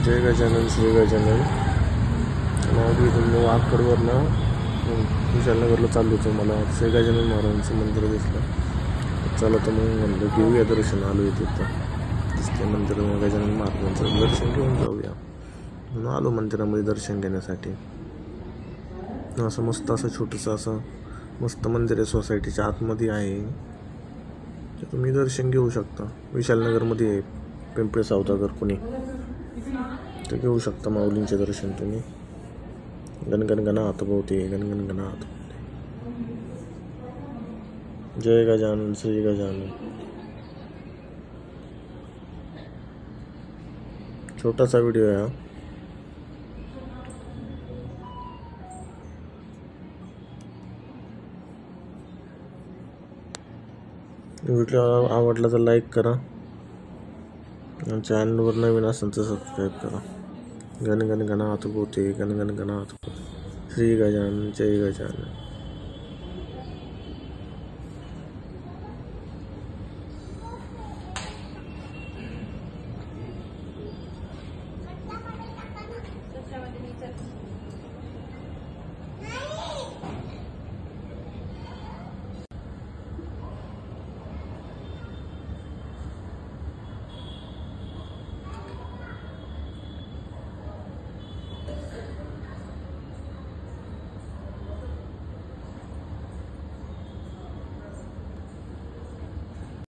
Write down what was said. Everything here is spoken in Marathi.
जय गजानन श्री गजानन. मग इथून वाकडवरनं विशालनगरला चाललो होतो. मला श्री गजानन महाराजांचं मंदिर दिसलं. चला तर मग म्हणलं घेऊया दर्शन. आलो आहे तिथं दिसते मंदिर. गजानन महाराजांचं दर्शन घेऊन जाऊया म्हणून आलो मंदिरामध्ये दर्शन घेण्यासाठी. असं मस्त असं छोटंसं असं मस्त मंदिर आहे. सोसायटीच्या आतमध्ये आहे. तर तुम्ही दर्शन घेऊ शकता. विशालनगरमध्ये आहे. पिंपळे सौदागर पुणे तर घेऊ शकता माऊलींचे दर्शन तुम्ही. गणगण गणात भोवते गणगण गणात भोवते. जय गजानन श्री गजानन. छोटासा व्हिडिओ आहे. व्हिडिओ आवडला तर लाईक करा. चॅनलवर नवीन असेल तर सबस्क्राईब करा. गणगण गणात भोवते गणगण गणात भोवते. श्री गजानन जय गजानन.